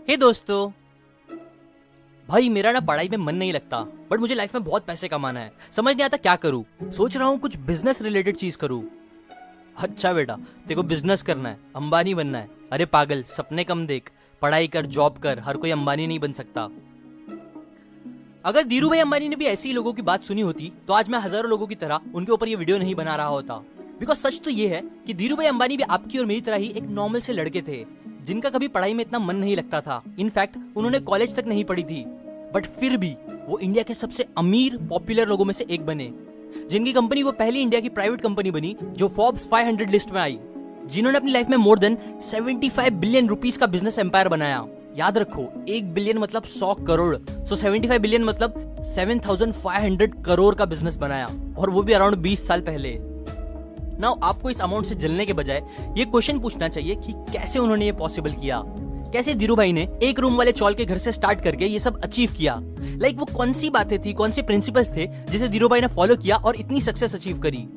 हे दोस्तों, भाई मेरा ना पढ़ाई में मन नहीं लगता, बट मुझे लाइफ में बहुत पैसे कमाना है। समझ नहीं आता क्या करूं। सोच रहा हूं कुछ बिजनेस रिलेटेड चीज करूं। अच्छा बेटा, तेरे को बिजनेस करना है, अंबानी बनना है। अरे पागल, सपने कम देख, पढ़ाई कर, जॉब कर। हर कोई अंबानी नहीं बन सकता। अगर धीरू भाई अंबानी ने भी ऐसे ही लोगों की बात सुनी होती तो आज मैं हजारों लोगों की तरह उनके ऊपर ये वीडियो नहीं बना रहा होता। बिकॉज सच तो ये है कि धीरू भाई अंबानी भी आपकी और मेरी तरह ही एक नॉर्मल से लड़के थे जिनका कभी पढ़ाई में इतना मन नहीं लगता था। इनफैक्ट उन्होंने कॉलेज तक नहीं पढ़ी थी, बट फिर भी वो इंडिया के सबसे अमीर पॉपुलर लोगों में से एक बने, जिनकी कंपनी वो पहली इंडिया की प्राइवेट कंपनी बनी जो फोर्ब्स 500 लिस्ट में आई, जिन्होंने अपनी लाइफ में मोर देन 75 बिलियन रुपीस का बिजनेस एम्पायर बनाया। याद रखो, 1 बिलियन मतलब 100 करोड़, सो 75 बिलियन मतलब 7500 करोड़ का बिजनेस बनाया, और वो भी अराउंड 20 साल पहले। नाउ आपको इस अमाउंट से जलने के बजाय ये क्वेश्चन पूछना चाहिए कि कैसे उन्होंने ये पॉसिबल किया। कैसे धीरू भाई ने एक रूम वाले चौल के घर से स्टार्ट करके ये सब अचीव किया। वो कौन सी बातें थी, कौन से प्रिंसिपल्स थे जिसे धीरू भाई ने फॉलो किया और इतनी सक्सेस अचीव करी।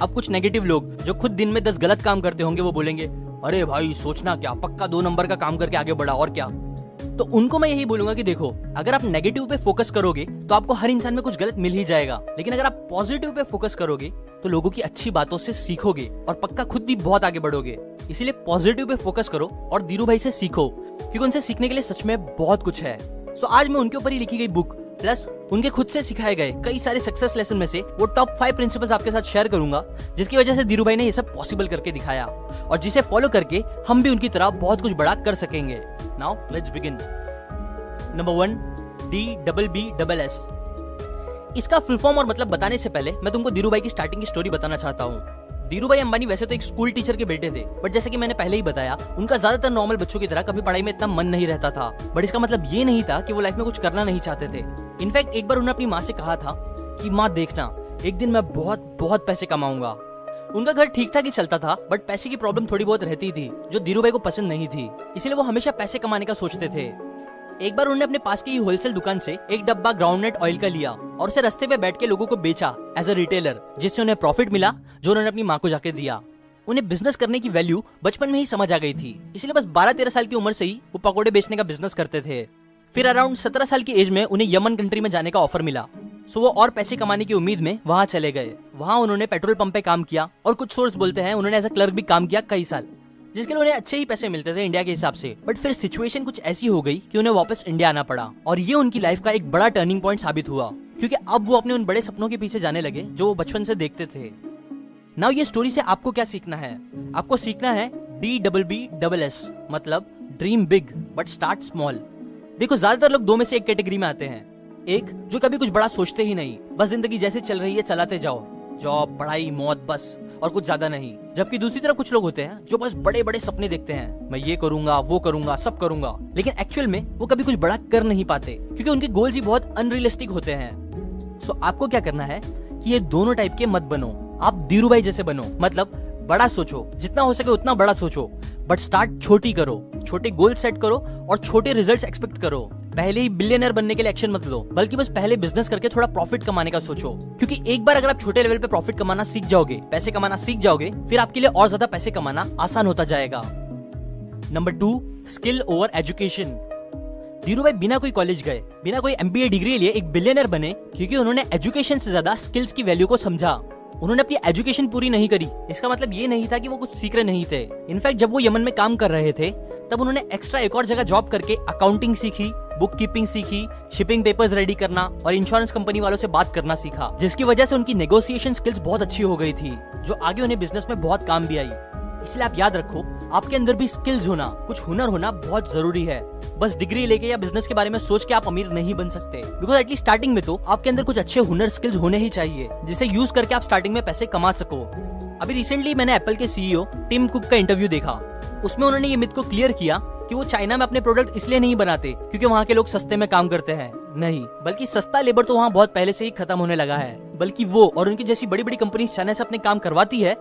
अब कुछ नेगेटिव लोग जो खुद दिन में 10 गलत काम करते होंगे वो बोलेंगे, अरे भाई सोचना क्या, पक्का 2 नंबर का काम करके आगे बढ़ा, और क्या। तो उनको मैं यही बोलूंगा कि देखो, अगर आप नेगेटिव पे फोकस करोगे तो आपको हर इंसान में कुछ गलत मिल ही जाएगा, लेकिन अगर आप पॉजिटिव पे फोकस करोगे तो लोगों की अच्छी बातों से सीखोगे और पक्का खुद भी बहुत आगे बढ़ोगे। इसीलिए पॉजिटिव पे फोकस करो और धीरू भाई से सीखो, क्योंकि उनसे सीखने के लिए सच में बहुत कुछ है। सो आज मैं उनके ऊपर ही लिखी गई बुक प्लस उनके खुद से सिखाए गए कई सारे सक्सेस लेसन में से वो टॉप 5 प्रिंसिपल्स आपके साथ शेयर करूंगा, जिसकी वजह से धीरू भाई ने ये सब पॉसिबल करके दिखाया और जिसे फॉलो करके हम भी उनकी तरह बहुत कुछ बड़ा कर सकेंगे। Now let's begin. Number 1, DBBSS। इसका फुल फॉर्म और मतलब बताने से पहले मैं तुमको धीरू भाई की स्टार्टिंग की स्टोरी बताना चाहता हूँ। धीरू भाई अंबानी वैसे तो एक स्कूल टीचर के बेटे थे, बट जैसे कि मैंने पहले ही बताया, उनका ज्यादातर नॉर्मल बच्चों की तरह कभी पढ़ाई में इतना मन नहीं रहता था। बट इसका मतलब ये नहीं था कि वो लाइफ में कुछ करना नहीं चाहते थे। इनफैक्ट एक बार उन्होंने अपनी माँ से कहा था कि माँ देखना, एक दिन मैं बहुत बहुत पैसे कमाऊंगा। उनका घर ठीक ठाक ही चलता था, बट पैसे की प्रॉब्लम थोड़ी बहुत रहती थी जो धीरू भाई को पसंद नहीं थी, इसलिए वो हमेशा पैसे कमाने का सोचते थे। एक बार उन्होंने अपने पास की होलसेल दुकान से एक डब्बा ग्राउंडनट ऑयल का लिया और उसे रास्ते पे बैठ के लोगों को बेचा एज अ रिटेलर, जिससे उन्हें प्रॉफिट मिला जो उन्होंने अपनी माँ को जाके दिया। उन्हें बिजनेस करने की वैल्यू बचपन में ही समझ आ गई थी, इसलिए बस 12-13 साल की उम्र से ही वो पकौड़े बेचने का बिजनेस करते थे। फिर अराउंड 17 साल की एज में उन्हें यमन कंट्री में जाने का ऑफर मिला, सो वो और पैसे कमाने की उम्मीद में वहां चले गए। वहां उन्होंने पेट्रोल पंप पे काम किया और कुछ सोर्स बोलते हैं उन्होंने एज अ क्लर्क भी काम किया कई साल, जिसके लिए उन्हें अच्छे ही पैसे मिलते थे इंडिया के हिसाब से। बट फिर सिचुएशन कुछ ऐसी हो गई कि उन्हें वापस इंडिया आना पड़ा, और ये उनकी लाइफ का एक बड़ा टर्निंग पॉइंट साबित हुआ, क्योंकि अब वो अपने उन बड़े सपनों के पीछे जाने लगे जो वो बचपन से देखते थे। नाउ ये स्टोरी से आपको क्या सीखना है? आपको सीखना है DBBSS, मतलब dream big but start small. देखो, ज्यादातर लोग 2 में से एक कैटेगरी में आते हैं। एक जो कभी कुछ बड़ा सोचते ही नहीं, बस जिंदगी जैसे चल रही है चलाते जाओ, जॉब, पढ़ाई, मौत, बस, और कुछ ज्यादा नहीं। जबकि दूसरी तरफ कुछ लोग होते हैं जो बस बड़े बड़े सपने देखते हैं, मैं ये करूंगा, वो करूंगा, सब करूंगा, लेकिन एक्चुअल में वो कभी कुछ बड़ा कर नहीं पाते क्योंकि उनके गोल्स ही बहुत अनरियलिस्टिक होते हैं। सो आपको क्या करना है कि ये दोनों टाइप के मत बनो। आप धीरू भाई जैसे बनो, मतलब बड़ा सोचो, जितना हो सके उतना बड़ा सोचो, बट स्टार्ट छोटी करो, छोटे गोल सेट करो और छोटे रिजल्ट्स एक्सपेक्ट करो। पहले ही बिलियनर बनने के लिए एक्शन मत लो, बल्कि बस पहले बिजनेस करके थोड़ा प्रॉफिट कमाने का सोचो, क्योंकि एक बार अगर आप छोटे लेवल पे प्रॉफिट कमाना सीख जाओगे, पैसे कमाना सीख जाओगे, फिर आपके लिए और ज्यादा पैसे कमाना आसान होता जाएगा। Number 2, skill over education. Dhiru भाई बिना कोई कॉलेज गए, बिना कोई MBA डिग्री लिए एक बिलियनर बने क्योंकि उन्होंने एजुकेशन से ज्यादा स्किल्स की वैल्यू को समझा। उन्होंने अपनी एजुकेशन पूरी नहीं करी, इसका मतलब ये नहीं था कि वो कुछ सीख रहे नहीं थे। इनफैक्ट जब वो यमन में काम कर रहे थे तब उन्होंने एक्स्ट्रा एक और जगह जॉब करके अकाउंटिंग सीखी, बुक कीपिंग सीखी, शिपिंग पेपर्स रेडी करना और इंश्योरेंस कंपनी वालों से बात करना सीखा, जिसकी वजह से उनकी नेगोशिएशन स्किल्स बहुत अच्छी हो गई थी, जो आगे उन्हें बिजनेस में बहुत काम भी आई। इसलिए आप याद रखो, आपके अंदर भी स्किल्स होना, कुछ हुनर होना बहुत जरूरी है। बस डिग्री लेके या बिजनेस के बारे में सोच के आप अमीर नहीं बन सकते, बिकॉज एटलीस्ट स्टार्टिंग में तो आपके अंदर कुछ अच्छे हुनर स्किल्स होने ही चाहिए, जिसे यूज करके आप स्टार्टिंग में पैसे कमा सको। अभी रिसेंटली मैंने एप्पल के CEO टिम कुक का इंटरव्यू देखा। उसमें उन्होंने ये मिथ को क्लियर किया कि वो चाइना में अपने प्रोडक्ट इसलिए नहीं बनाते क्योंकि वहाँ के लोग सस्ते में काम करते हैं, नहीं, बल्कि सस्ता लेबर तो वहाँ बहुत पहले से ही खत्म होने लगा है, बल्कि वो और उनकी जैसी बड़ी बड़ी कंपनी चाइना से अपने काम करवाती है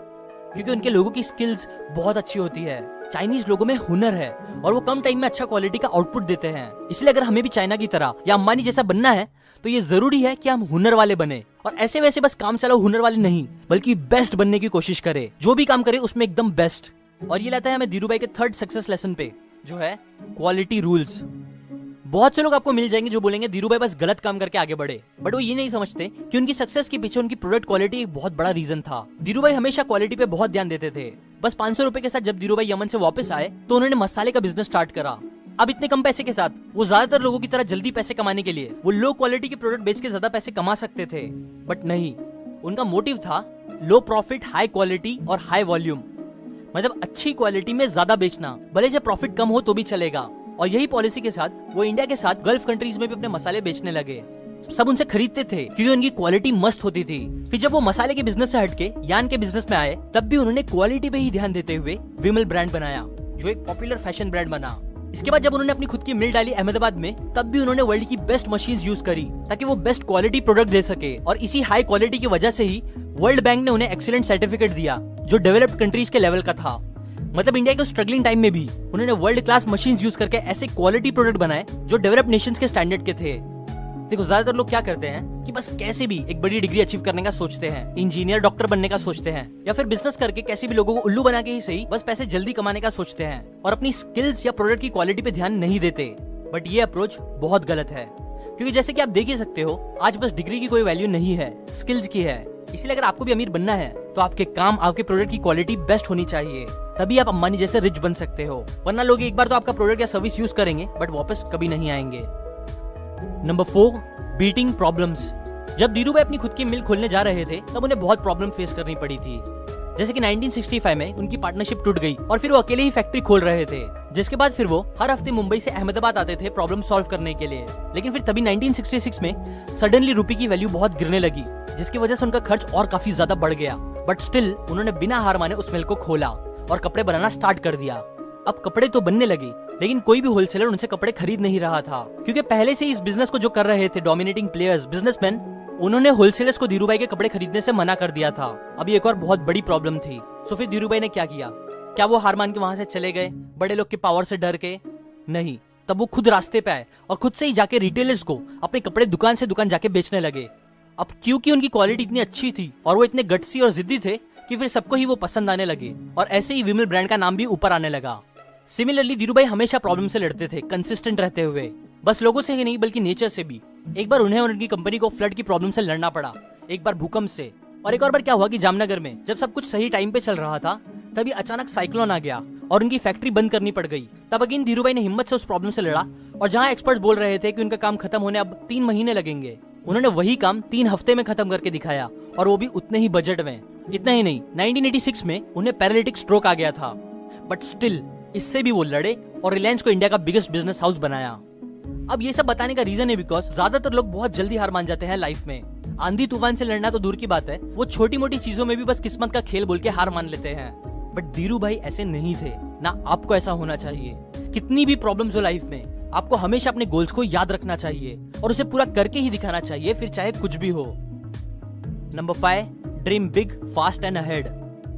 क्योंकि उनके लोगों की स्किल्स बहुत अच्छी होती है। चाइनीज लोगों में हुनर है और वो कम टाइम में अच्छा क्वालिटी का आउटपुट देते हैं। इसलिए अगर हमें भी चाइना की तरह या अंबानी जैसा बनना है तो ये जरूरी है कि हम हुनर वाले बने, और ऐसे वैसे बस काम चलाओ हुनर वाले नहीं, बल्कि बेस्ट बनने की कोशिश करें। जो भी काम करे उसमें एकदम बेस्ट। और ये लाता है हमें धीरू भाई के 3rd सक्सेस लेसन पे, जो है क्वालिटी रूल्स। बहुत से लोग आपको मिल जाएंगे जो बोलेंगे धीरू भाई बस गलत काम करके आगे बढ़े, बट वो ये नहीं समझते कि उनकी सक्सेस के पीछे उनकी प्रोडक्ट क्वालिटी एक बहुत बड़ा रीजन था। धीरू भाई हमेशा क्वालिटी पे बहुत ध्यान देते थे। बस 500 रुपए के साथ जब धीरू भाई यमन से वापस आए तो उन्होंने मसाले का बिजनेस स्टार्ट करा। अब इतने कम पैसे के साथ वो ज्यादातर लोगों की तरह जल्दी पैसे कमाने के लिए वो लो क्वालिटी के प्रोडक्ट बेच के ज्यादा पैसे कमा सकते थे, बट नहीं, उनका मोटिव था लो प्रॉफिट हाई क्वालिटी और हाई वॉल्यूम। मतलब अच्छी क्वालिटी में ज्यादा बेचना, भले जब प्रॉफिट कम हो तो भी चलेगा। और यही पॉलिसी के साथ वो इंडिया के साथ गल्फ कंट्रीज में भी अपने मसाले बेचने लगे। सब उनसे खरीदते थे क्योंकि उनकी क्वालिटी मस्त होती थी। फिर जब वो मसाले के बिजनेस से हटके यान के बिजनेस में आए तब भी उन्होंने क्वालिटी पे ही ध्यान देते हुए विमल ब्रांड बनाया, जो एक पॉपुलर फैशन ब्रांड बना। इसके बाद जब उन्होंने अपनी खुद की मिल डाली अहमदाबाद में, तब भी उन्होंने वर्ल्ड की बेस्ट मशीन्स यूज करी ताकि वो बेस्ट क्वालिटी प्रोडक्ट दे सके। और इसी हाई क्वालिटी की वजह से ही वर्ल्ड बैंक ने उन्हें एक्सीलेंट सर्टिफिकेट दिया जो डेवलप्ड कंट्रीज के लेवल का था। मतलब इंडिया के स्ट्रगलिंग टाइम में भी उन्होंने वर्ल्ड क्लास मशीन्स यूज करके ऐसे क्वालिटी प्रोडक्ट बनाए जो डेवलप्ड नेशंस के स्टैंडर्ड के थे। देखो ज्यादातर लोग क्या करते हैं कि बस कैसे भी एक बड़ी डिग्री अचीव करने का सोचते हैं, इंजीनियर डॉक्टर बनने का सोचते हैं, या फिर बिजनेस करके कैसे भी लोगों को उल्लू बना के ही सही बस पैसे जल्दी कमाने का सोचते हैं और अपनी स्किल्स या प्रोडक्ट की क्वालिटी पे ध्यान नहीं देते। बट ये अप्रोच बहुत गलत है, क्योंकि जैसे कि आप देख ही सकते हो आज बस डिग्री की कोई वैल्यू नहीं है, स्किल्स की है। इसलिए अगर आपको भी अमीर बनना है तो आपके काम, आपके प्रोडक्ट की क्वालिटी बेस्ट होनी चाहिए, तभी आप अंबानी जैसे रिच बन सकते हो। वरना लोग एक बार तो आपका प्रोडक्ट या सर्विस यूज करेंगे बट वापस कभी नहीं आएंगे। Number 4, beating problems. जब धीरू भाई अपनी खुद की मिल खोलने जा रहे थे तब उन्हें बहुत प्रॉब्लम फेस करनी पड़ी थी। जैसे कि 1965 में उनकी पार्टनरशिप टूट गई और फिर वो अकेले ही फैक्ट्री खोल रहे थे, जिसके बाद फिर वो हर हफ्ते मुंबई से अहमदाबाद आते थे प्रॉब्लम सॉल्व करने के लिए। लेकिन फिर तभी 1966 में सडनली रुपए की वैल्यू बहुत गिरने लगी, जिसकी वजह से उनका खर्च और काफी ज्यादा बढ़ गया। बट स्टिल उन्होंने बिना हार माने उस मिल को खोला और कपड़े बनाना स्टार्ट कर दिया। अब कपड़े तो बनने लगे लेकिन कोई भी होलसेलर उनसे कपड़े खरीद नहीं रहा था, क्योंकि पहले से इस बिजनेस को जो कर रहे थे डोमिनेटिंग प्लेयर्स, बिजनेसमैन, उन्होंने होलसेलर्स को धीरू भाई के कपड़े खरीदने से मना कर दिया था। अभी एक और बहुत बड़ी प्रॉब्लम थी। सो फिर धीरू भाई ने क्या किया? क्या वो हार मान के वहां से चले गए बड़े लोग के पावर से डर के? नहीं, तब वो खुद रास्ते पे आए और खुद से ही जाके रिटेलर्स को अपने कपड़े दुकान से दुकान जाके बेचने लगे। अब क्योंकि उनकी क्वालिटी इतनी अच्छी थी और वो इतने गट्सी और जिद्दी थे कि फिर सबको ही वो पसंद आने लगे और ऐसे ही विमल ब्रांड का नाम भी ऊपर आने लगा। सिमिलरली धीरू भाई हमेशा प्रॉब्लम से लड़ते थे, कंसिस्टेंट रहते हुए, बस लोगों से ही नहीं बल्कि नेचर से भी। एक बार उन्हें और उनकी कंपनी को फ्लड की प्रॉब्लम से लड़ना पड़ा, एक बार भूकंप से, और एक और बार क्या हुआ कि जामनगर में जब सब कुछ सही टाइम पे चल रहा था तभी अचानक साइक्लोन आ गया और उनकी फैक्ट्री बंद करनी पड़ गई। तब अगेन धीरू भाई ने हिम्मत से उस प्रॉब्लम से लड़ा और जहां एक्सपर्ट्स बोल रहे थे कि उनका काम खत्म होने अब 3 महीने लगेंगे, उन्होंने वही काम 3 हफ्ते में खत्म करके दिखाया, और वो भी उतने ही बजट में। इतना ही नहीं, 1986 में उन्हें पैरालिटिक स्ट्रोक आ गया था, बट स्टिल इससे भी वो लड़े और रिलायंस को इंडिया का बिगेस्ट बिजनेस हाउस बनाया। अब ये सब बताने का रीजन है बिकॉज ज्यादातर लोग बहुत जल्दी हार मान जाते हैं लाइफ में। आंधी तूफान से लड़ना तो दूर की बात है, वो छोटी मोटी चीजों में भी बस किस्मत का खेल बोल के हार मान लेते हैं। बट धीरू भाई ऐसे नहीं थे, ना आपको ऐसा होना चाहिए। कितनी भी प्रॉब्लम्स हो लाइफ में, आपको हमेशा अपने गोल्स को याद रखना चाहिए और उसे पूरा करके ही दिखाना चाहिए, फिर चाहे कुछ भी हो। Number 5, dream big, fast and ahead.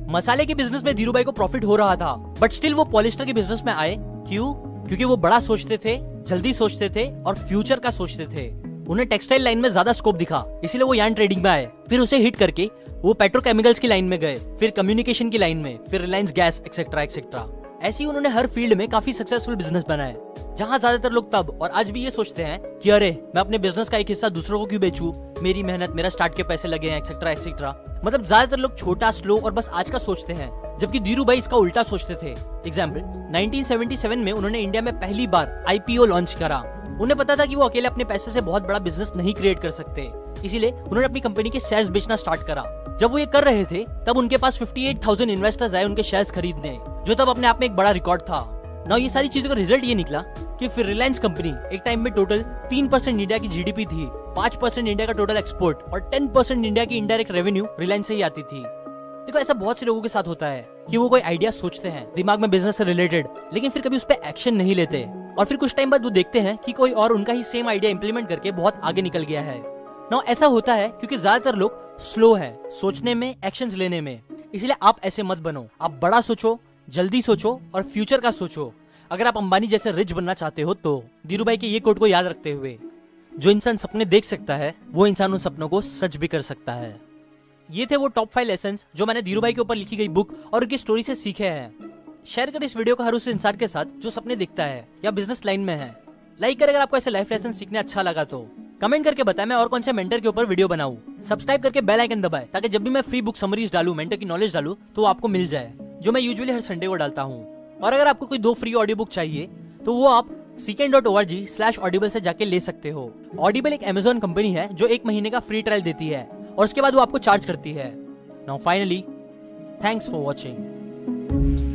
मसाले के बिजनेस में धीरू भाई को प्रॉफिट हो रहा था, बट स्टिल वो पॉलिस्टर के बिजनेस में आए। क्यों? क्योंकि वो बड़ा सोचते थे, जल्दी सोचते थे और फ्यूचर का सोचते थे। उन्हें टेक्सटाइल लाइन में ज्यादा स्कोप दिखा, इसीलिए वो यार्न ट्रेडिंग में आए। फिर उसे हिट करके वो पेट्रोकेमिकल्स की लाइन में गए, फिर कम्युनिकेशन की लाइन में, फिर रिलायंस गैस एक्सेट्रा एक्सेट्रा। ऐसे ही उन्होंने हर फील्ड में काफी सक्सेसफुल बिजनेस बनाए, जहां ज्यादातर लोग तब और आज भी ये सोचते हैं कि अरे मैं अपने बिजनेस का एक हिस्सा दूसरों को क्यों बेचूं, मेरी मेहनत, मेरा स्टार्ट के पैसे लगे हैं एक्सेट्रा एक्सेट्रा। मतलब ज्यादातर लोग छोटा, स्लो और बस आज का सोचते हैं, जबकि धीरू भाई इसका उल्टा सोचते थे। एग्जाम्पल, 1977 में उन्होंने इंडिया में पहली बार IPO लॉन्च करा। उन्हें पता था कि वो अकेले अपने पैसे से बहुत बड़ा बिजनेस नहीं क्रिएट कर सकते, इसीलिए उन्होंने अपनी कंपनी के शेयर्स बेचना स्टार्ट करा। जब वो ये कर रहे थे तब उनके पास 58,000 इन्वेस्टर्स आए उनके शेयर्स खरीदने, जो तब अपने आप में एक बड़ा रिकॉर्ड था। नाउ ये सारी चीजों का रिजल्ट ये निकला कि फिर रिलायंस कंपनी एक टाइम में टोटल 3% इंडिया की GDP थी, 5% इंडिया का टोटल एक्सपोर्ट और 10% इंडिया की इनडायरेक्ट रेवेन्यू रिलायंस से ही आती थी। देखो ऐसा बहुत से लोगों के साथ होता है कि वो कोई आइडिया सोचते हैं दिमाग में बिजनेस से रिलेटेड, लेकिन फिर कभी उस पर एक्शन नहीं लेते और फिर कुछ टाइम बाद वो देखते हैं कि कोई और उनका ही सेम आइडिया इंप्लीमेंट करके बहुत आगे निकल गया है। नाउ ऐसा होता है क्योंकि ज्यादातर लोग स्लो है सोचने में, एक्शंस लेने में। इसलिए आप ऐसे मत बनो, आप बड़ा सोचो, जल्दी सोचो और फ्यूचर का सोचो। अगर आप अंबानी जैसे रिच बनना चाहते हो तो धीरू भाई के ये कोट को याद रखते हुए, जो इंसान सपने देख सकता है वो इंसान उन सपनों को सच भी कर सकता है। ये थे वो टॉप 5 लेसन्स जो मैंने धीरू भाई के ऊपर लिखी गई बुक और उनकी स्टोरी से सीखे हैं। शेयर कर इस वीडियो को हर उस इंसान के साथ जो सपने दिखता है या बिजनेस लाइन में है। लाइक कर अगर आपको ऐसे लाइफ लेसन सीखने अच्छा लगा तो। कमेंट करके बताएं मैं और कौन से मेंटर के ऊपर वीडियो बनाऊं। सब्सक्राइब करके बेल आइकन दबाएं ताकि जब भी मैं फ्री बुक समरीज डालूं, मेंटर की नॉलेज डालूं, तो वो आपको मिल जाए, जो मैं यूजुअली हर संडे को डालता हूँ। और अगर आपको कोई 2 फ्री ऑडियो बुक चाहिए तो वो आप seekn.org/audible से जाके ले सकते हो। ऑडिबल एक अमेज़न कंपनी है जो 1 महीने का फ्री ट्रायल देती है और उसके बाद वो आपको चार्ज करती है। Now finally, thanks for watching.